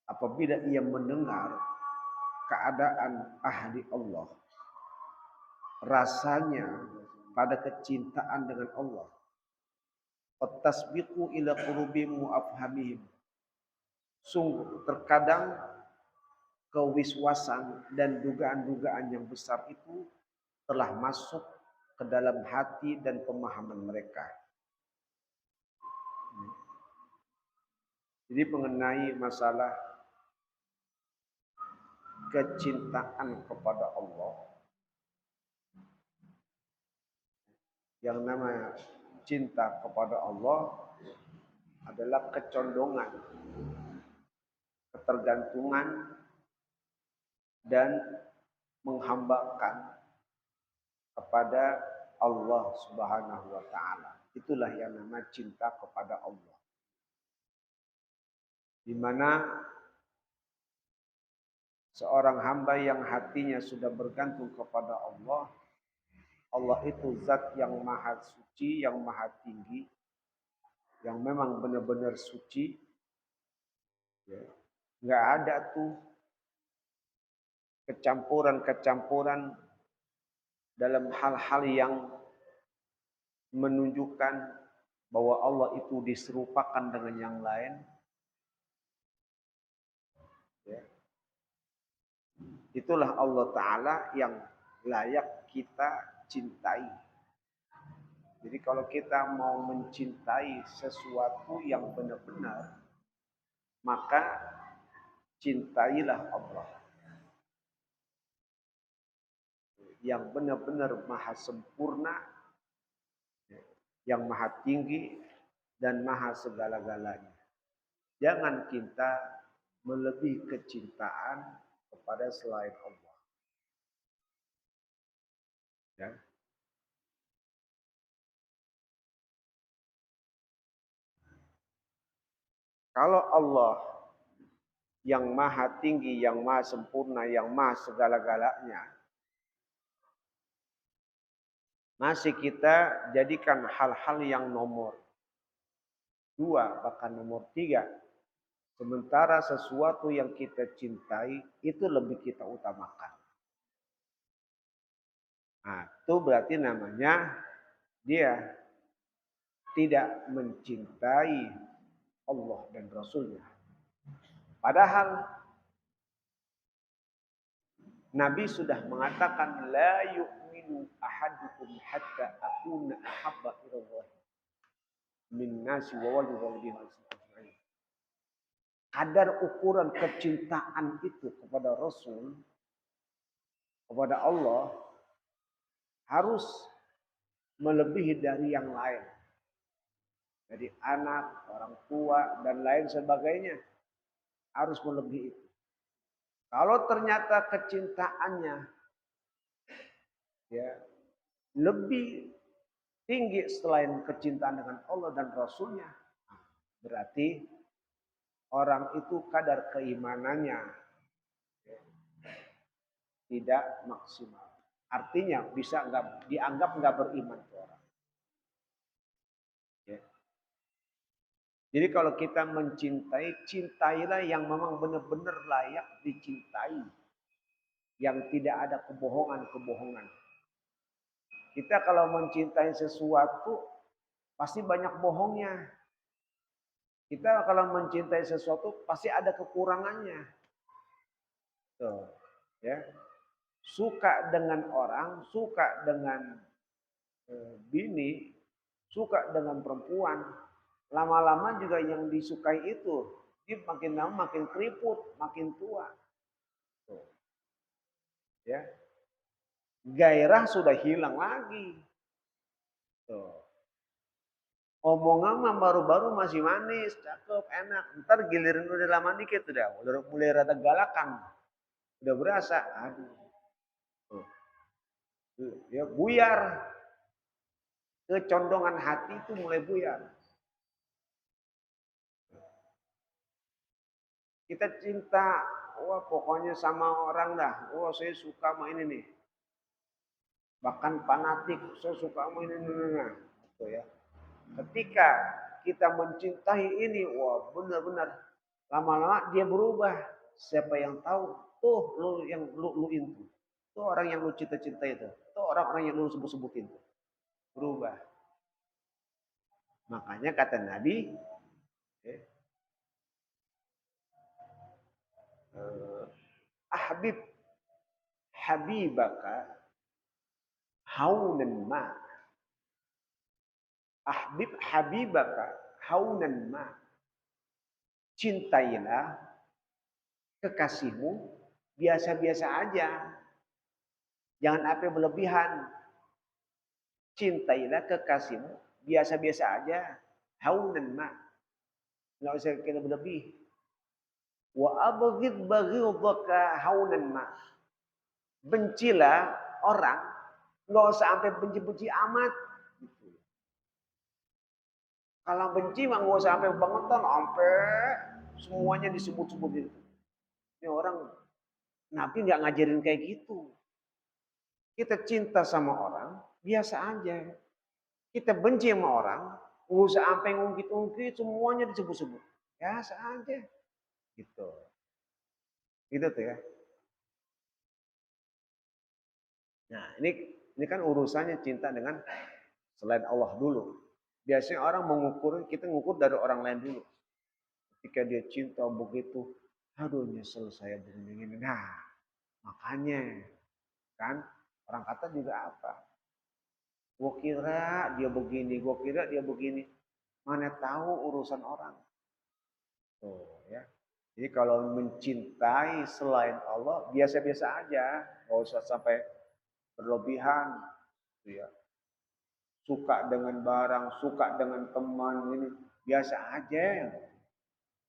S2: apabila ia mendengar keadaan ahli Allah, rasanya pada kecintaan dengan Allah, tasbiqu ila qulubihim wa afhamihim, sungguh terkadang kewiswasan dan dugaan-dugaan yang besar itu telah masuk ke dalam hati dan pemahaman mereka. Jadi mengenai masalah kecintaan kepada Allah, yang namanya cinta kepada Allah adalah kecondongan, ketergantungan, dan menghambakan kepada Allah Subhanahu wa taala. Itulah yang namanya cinta kepada Allah. di mana seorang hamba yang hatinya sudah bergantung kepada Allah, Allah itu zat yang maha suci, yang maha tinggi, yang memang benar-benar suci. Ya. Nggak ada tuh kecampuran-kecampuran dalam hal-hal yang menunjukkan bahwa Allah itu diserupakan dengan yang lain. Ya. Itulah Allah Ta'ala yang layak kita cintai. Jadi kalau kita mau mencintai sesuatu yang benar-benar, maka cintailah Allah. Yang benar-benar maha sempurna, yang maha tinggi, dan maha segala-galanya. Jangan kita melebihi kecintaan kepada selain Allah. Ya. Kalau Allah yang maha tinggi, yang maha sempurna, yang maha segala-galanya, masih kita jadikan hal-hal yang nomor 2, bahkan nomor 3. Sementara sesuatu yang kita cintai, itu lebih kita utamakan. Nah, itu berarti namanya dia tidak mencintai Allah dan Rasulnya. Padahal Nabi sudah mengatakan, la yu'minu ahadukum hatta akuna ahabba ilallah min nasi wa wajibah. Kadar ukuran kecintaan itu kepada Rasul, kepada Allah, harus melebihi dari yang lain. Dari anak, orang tua, dan lain sebagainya. Harus melebihi itu. Kalau ternyata kecintaannya ya lebih tinggi selain kecintaan dengan Allah dan Rasulnya, berarti orang itu kadar keimanannya tidak maksimal. Artinya bisa dianggap nggak beriman tuh orang. Ya. Jadi kalau kita mencintai, cintailah yang memang benar-benar layak dicintai. Yang tidak ada kebohongan-kebohongan. Kita kalau mencintai sesuatu, pasti banyak bohongnya. Kita kalau mencintai sesuatu, pasti ada kekurangannya. Tuh, ya. Suka dengan orang, suka dengan bini, suka dengan perempuan, lama-lama juga yang disukai itu, dia makin lama makin keriput, makin tua. Tuh. Ya. Gairah sudah hilang lagi. Tuh. Omongan mah baru-baru masih manis, cakep, enak. Ntar giliran udah lama dikit udah mulai rada galakan. Udah berasa, aduh. Tuh. Ya buyar. Kecondongan hati itu mulai buyar. Kita cinta, wah pokoknya sama orang dah. Wah saya suka sama ini nih. Bahkan fanatik, saya suka sama ini. Nah. Gitu ya. Ketika kita mencintai ini, wah benar-benar lama-lama dia berubah. Siapa yang tahu? Tuh lu yang lu itu. Tuh orang yang lu cinta-cinta itu. Tuh orang-orang yang lu sebut-sebutin tuh. Berubah. Makanya kata Nabi, ahbib habibaka haunan ma. Ahbib habibaka haunan ma. Cintailah kekasihmu biasa-biasa aja. Jangan apa berlebihan. Cintailah kekasihmu biasa-biasa aja. Haunan ma. Enggak usah kita berlebih. Wa abghid baghidaka haunan ma. Bencilah orang, enggak usah sampai benci-benci amat. Kalau benci mah enggak usah sampai bangetan, sampai semuanya disebut-sebut gitu. Ini orang Nabi nggak ngajarin kayak gitu. Kita cinta sama orang, biasa aja. Kita benci sama orang, nggak usah sampai ngungkit-ungkit, semuanya disebut-sebut. Biasa aja. Gitu. Gitu tuh ya. Nah, ini kan urusannya cinta dengan selain Allah dulu. Biasanya orang mengukur, kita ngukur dari orang lain dulu. Ketika dia cinta begitu, aduh nyesel saya begini. Nah, makanya kan orang kata juga apa? Gue kira dia begini, gue kira dia begini. Mana tahu urusan orang. Tuh ya. Jadi kalau mencintai selain Allah biasa-biasa aja, nggak usah sampai berlebihan, gitu ya. Suka dengan barang, suka dengan teman ini biasa aja,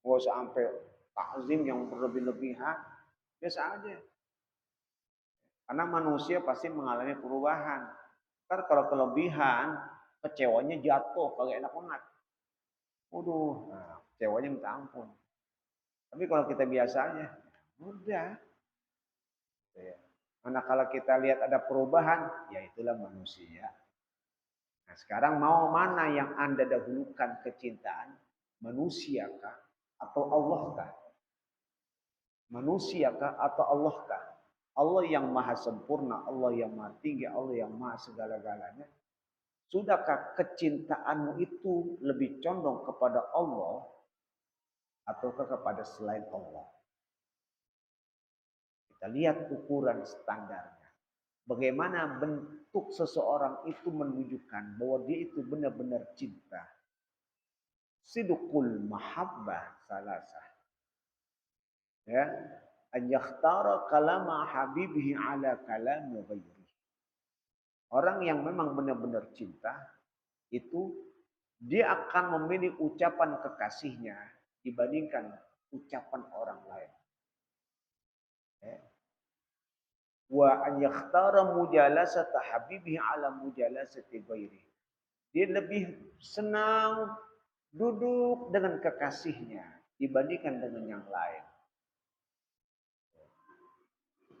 S2: nggak usah sampai takzim yang berlebih-lebihan, biasa aja. Karena manusia pasti mengalami perubahan. Ntar kalau kelebihan, kecewanya jatuh, kagak enak banget. Waduh, nah, kecewanya minta ampun. Tapi kalau kita biasa aja, udah. Ya. Manakala kita lihat ada perubahan, ya itulah manusia. Nah sekarang mau mana yang Anda dahulukan kecintaan? Manusia kah? Atau Allah kah? Manusia kah? Atau Allah kah? Allah yang maha sempurna, Allah yang maha tinggi, Allah yang maha segala-galanya. Sudahkah kecintaanmu itu lebih condong kepada Allah ataukah kepada selain Allah? Kita lihat ukuran standarnya. Bagaimana bentuk seseorang itu menunjukkan bahwa dia itu benar-benar cinta. Sidqul mahabbah salasah. Ya, an yakhtara kalama habibihi ala kalami ghairi. Orang yang memang benar-benar cinta itu dia akan memilih ucapan kekasihnya dibandingkan ucapan orang lain. Ya. Wa an yakhtara mujalasata habibihi ala mujalasati ghairi. Dia lebih senang duduk dengan kekasihnya dibandingkan dengan yang lain.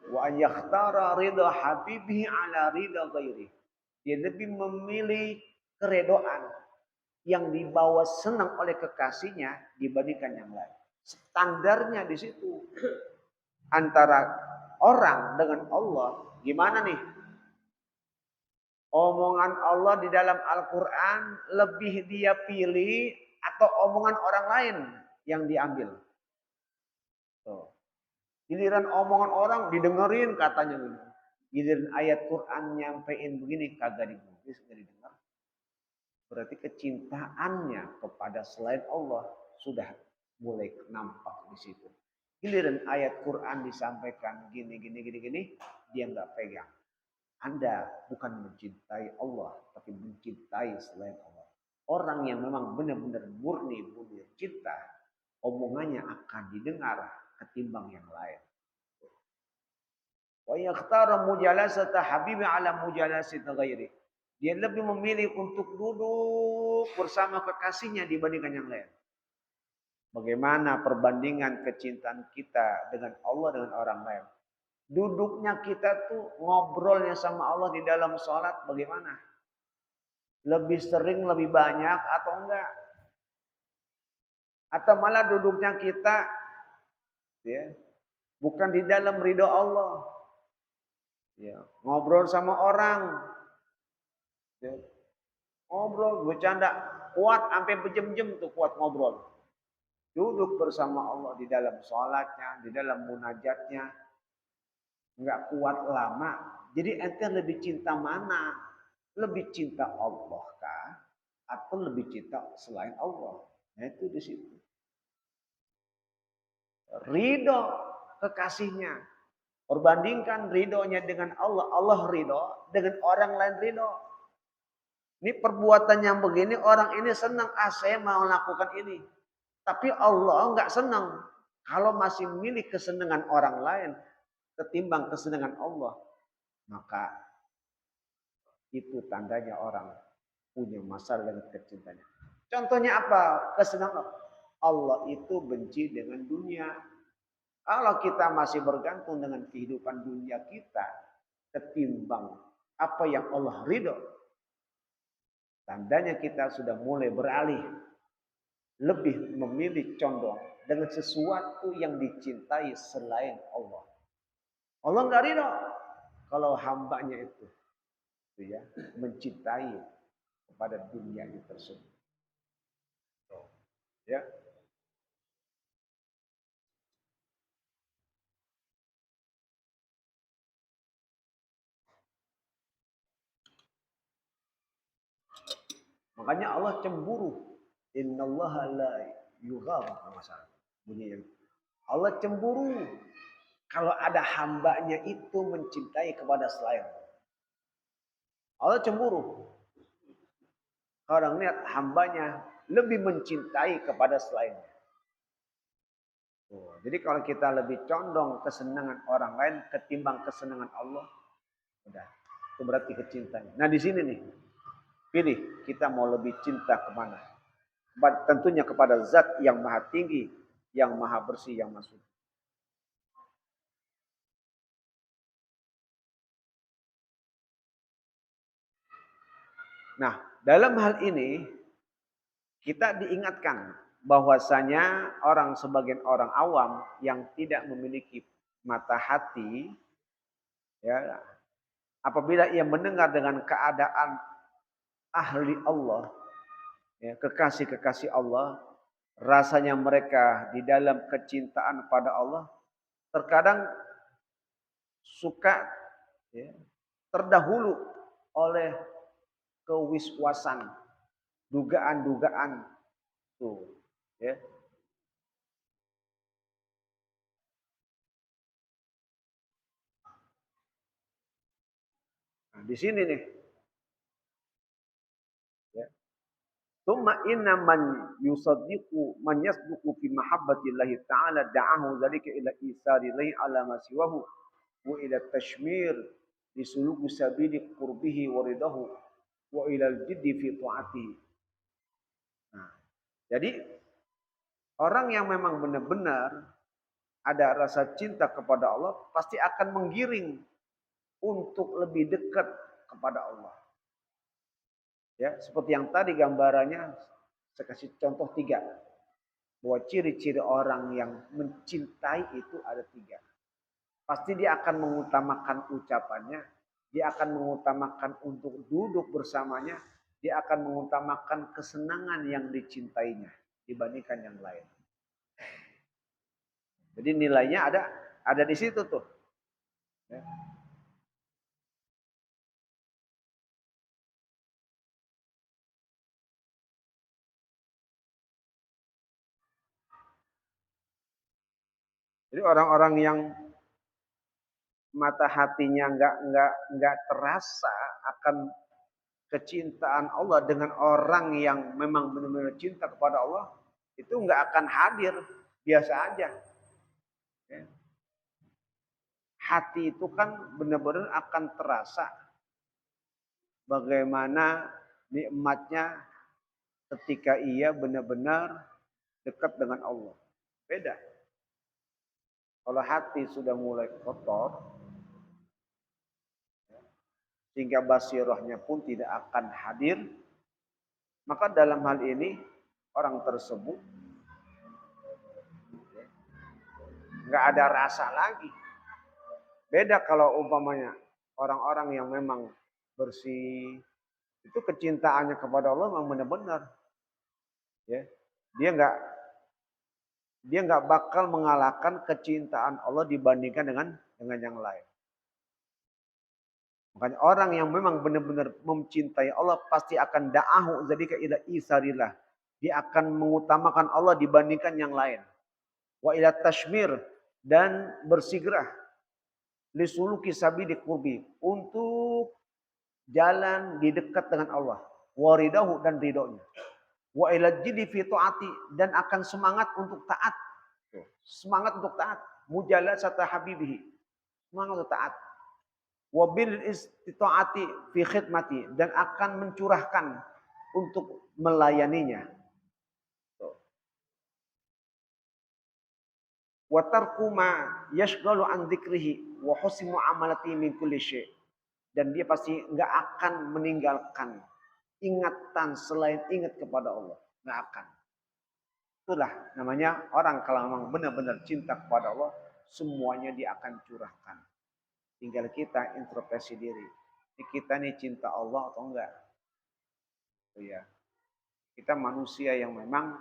S2: Wa an yakhtara ridha habibihi ala ridha ghairi. Dia lebih memilih keredoan yang dibawa senang oleh kekasihnya dibandingkan yang lain. Standarnya di situ antara orang dengan Allah gimana nih? Omongan Allah di dalam Al-Quran lebih dia pilih atau omongan orang lain yang diambil. Tuh. Giliran omongan orang didengerin katanya gitu. Giliran ayat Quran nyampein begini kagak digubris, nggak didengar. Berarti kecintaannya kepada selain Allah sudah mulai nampak di situ. Giliran ayat Quran disampaikan gini, dia nggak pegang. Anda bukan mencintai Allah, tapi mencintai selain Allah. Orang yang memang benar-benar murni cinta, omongannya akan didengar ketimbang yang lain. Wa yakhtara mujalasata habibi ala mujalasati ghairi. Dia lebih memilih untuk duduk bersama kekasihnya dibandingkan yang lain. Bagaimana perbandingan kecintaan kita dengan Allah dengan orang lain? Duduknya kita tuh ngobrolnya sama Allah di dalam sholat bagaimana? Lebih sering, lebih banyak atau enggak? Atau malah duduknya kita ya, bukan di dalam ridho Allah. Ya, ngobrol sama orang. Ya, ngobrol, bercanda, kuat sampai berjam-jam tuh kuat ngobrol. Duduk bersama Allah di dalam sholatnya, di dalam munajatnya. Enggak kuat lama. Jadi ente lebih cinta mana? Lebih cinta Allah kah? Atau lebih cinta selain Allah? Nah itu di situ. Ridho kekasihnya. Perbandingkan ridhonya dengan Allah. Allah ridho. Dengan orang lain ridho. Ini perbuatan yang begini. Orang ini senang. Saya mau lakukan ini. Tapi Allah enggak senang. Kalau masih milih kesenangan orang lain. Ketimbang kesenangan Allah. Maka itu tandanya orang punya masalah dengan kecintaannya. Contohnya apa? Kesenangan. Allah itu benci dengan dunia. Kalau kita masih bergantung dengan kehidupan dunia kita ketimbang apa yang Allah ridho, tandanya kita sudah mulai beralih lebih memilih condong dengan sesuatu yang dicintai selain Allah. Allah nggak ridho kalau hambanya itu ya mencintai kepada dunia itu tersebut. Ya, makanya Allah cemburu. Innallaha la yughar masalah. Bunyinya. Allah cemburu kalau ada hambanya itu mencintai kepada selain. Allah cemburu. Orang lihat hambanya lebih mencintai kepada selain. Jadi kalau kita lebih condong kesenangan orang lain ketimbang kesenangan Allah, udah itu berarti kecintaan. Nah di sini nih, pilih kita mau lebih cinta kemana? Tentunya kepada Zat yang Maha Tinggi, yang Maha Bersih, yang Maha Suci. Nah, dalam hal ini kita diingatkan bahwasanya sebagian orang awam yang tidak memiliki mata hati, ya, apabila ia mendengar dengan keadaan ahli Allah, ya, kekasih-kekasih Allah, rasanya mereka di dalam kecintaan pada Allah, terkadang suka ya, terdahulu oleh kewiswasan, dugaan-dugaan tuh, ya. Nah, di sini nih, ya. Tsumma inna man yusaddiqu man yasduqu fi mahabbatillahi ta'ala da'ahu dzalika ila isari lai ala ma siwahu wa ila tashmir li suluki sabili qurbihi wa ridahu wa ila al-jiddi fi ta'atihi. Nah, jadi orang yang memang benar-benar ada rasa cinta kepada Allah pasti akan menggiring untuk lebih dekat kepada Allah. Ya, seperti yang tadi gambarannya saya kasih contoh 3. Bahwa ciri-ciri orang yang mencintai itu ada 3. Pasti dia akan mengutamakan ucapannya, dia akan mengutamakan untuk duduk bersamanya, dia akan mengutamakan kesenangan yang dicintainya dibandingkan yang lain. Jadi nilainya ada di situ tuh. Ya. Jadi orang-orang yang mata hatinya nggak terasa akan kecintaan Allah dengan orang yang memang benar-benar cinta kepada Allah, itu nggak akan hadir, biasa aja. Ya. Hati itu kan benar-benar akan terasa bagaimana nikmatnya ketika ia benar-benar dekat dengan Allah. Beda. Kalau hati sudah mulai kotor, sehingga basirahnya pun tidak akan hadir, maka dalam hal ini orang tersebut nggak ada rasa lagi. Beda kalau umpamanya orang-orang yang memang bersih, itu kecintaannya kepada Allah memang benar-benar, ya. Dia nggak bakal mengalahkan kecintaan Allah dibandingkan dengan yang lain. Makanya orang yang memang benar-benar mencintai Allah pasti akan da'ahu dzalika ila isarillah. Dia akan mengutamakan Allah dibandingkan yang lain. Wa ila tashmir, dan bersegera lisuluki sabili qurbi, untuk jalan di dekat dengan Allah. Waridahu, dan ridhonya. Wa ila jiddi fi taati, dan akan semangat untuk taat. Semangat untuk taat. Mujalasata habibihi. Semangat untuk taat. Wabil istitaati fi khidmati, dan akan mencurahkan untuk melayaninya. wa tarku ma yashghalu an dzikrihi wa husni muamalati min kulli syai'. Dan dia pasti nggak akan meninggalkan ingatan selain ingat kepada Allah. Nggak akan. Itulah namanya orang kalau memang benar-benar cinta kepada Allah, semuanya dia akan curahkan. Tinggal kita introspeksi diri. Ini kita nih cinta Allah atau enggak? Oh ya. Kita manusia yang memang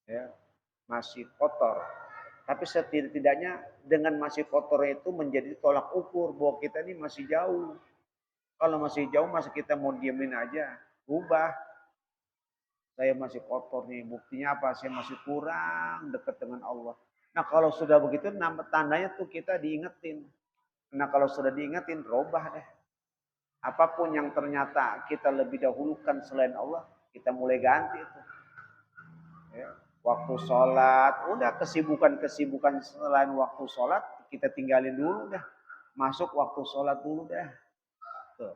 S2: ya masih kotor. Tapi setidak-tidaknya dengan masih kotor itu menjadi tolak ukur bahwa kita ini masih jauh. Kalau masih jauh, masa kita mau diemin aja? Ubah. Saya masih kotor nih. Buktinya apa? Saya masih kurang dekat dengan Allah. Nah kalau sudah begitu, tandanya tuh kita diingetin. Nah kalau sudah diingetin, robah deh. Apapun yang ternyata kita lebih dahulukan selain Allah, kita mulai ganti itu. Ya. Waktu sholat, udah kesibukan-kesibukan selain waktu sholat, kita tinggalin dulu dah. Masuk waktu sholat dulu dah. Tuh.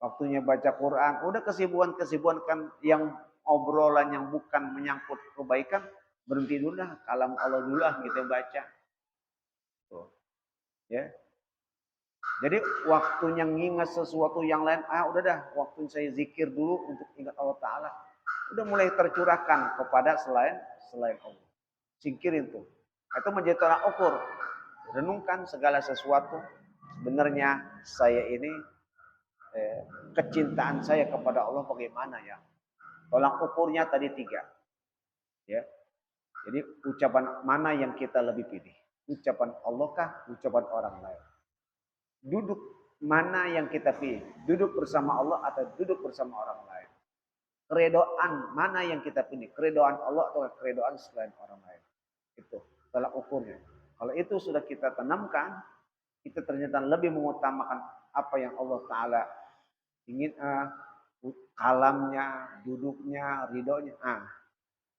S2: Waktunya baca Quran, udah kesibukan-kesibukan kan yang obrolan yang bukan menyangkut kebaikan, berhenti dulu dah. Kalam Allah dulu lah kita baca. Tuh. Ya. Jadi waktunya ngingat sesuatu yang lain, udah dah, waktu saya zikir dulu untuk ingat Allah Ta'ala. Udah mulai tercurahkan kepada selain Allah. Singkirin tuh. Itu menjadi tolak ukur. Renungkan segala sesuatu. Sebenarnya saya ini kecintaan saya kepada Allah bagaimana ya? Tolak ukurnya tadi 3. Ya. Jadi ucapan mana yang kita lebih pilih? Ucapan Allah kah? Ucapan orang lain? Duduk mana yang kita pilih? Duduk bersama Allah atau duduk bersama orang lain? Keredoan mana yang kita pilih? Keredoan Allah atau keredoan selain orang lain? Itu tolak ukurnya. Kalau itu sudah kita tanamkan, kita ternyata lebih mengutamakan apa yang Allah Ta'ala ingin, kalamnya, duduknya, ridhonya.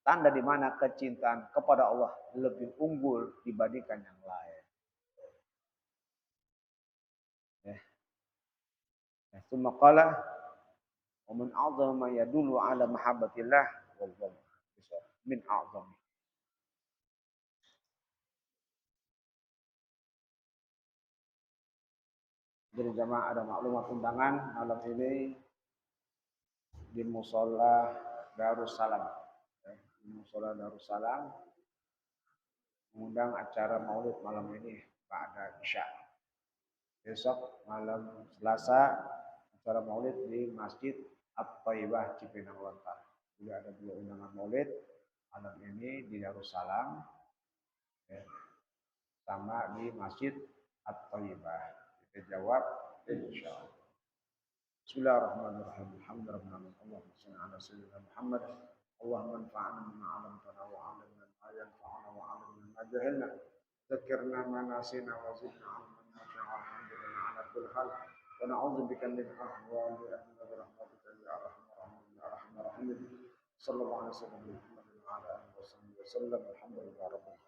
S2: Tanda di mana kecintaan kepada Allah lebih unggul dibandingkan yang lain. Tsumma qala wa min a'zami ma yadullu ala mahabbatillah wallahu min a'zami. Jadi jamaah ada maklumat undangan malam ini di Musola Darussalam. Di Musola Darussalam mengundang acara Maulid malam ini pada Isya. Besok malam Selasa acara Maulid di Masjid At-Thaibah Cipinang Lontar. Juga ada 2 undangan Maulid malam ini di Darussalam, sama di Masjid At-Thaibah. Kita jawab insyaallah. Bismillahirrahmanirrahim. Alhamdulillah. Allahumma shalli ala sayyidina Muhammad. Allahumma anfa'na bima 'allamtana wa 'allimna ma yanfa'una wa 'allimna ma jahilna. Dzakirna ma nasina wa zidna 'ilman nafi'an. Alhamdulillah ala kulli hal. Wa na'udzu bika min ahwali ahli rahmatika ya arhamar rahimin ya arhamar rahimin. Sallallahu alaihi wasallam wa ala alihi wasallam. Alhamdulillah rabbil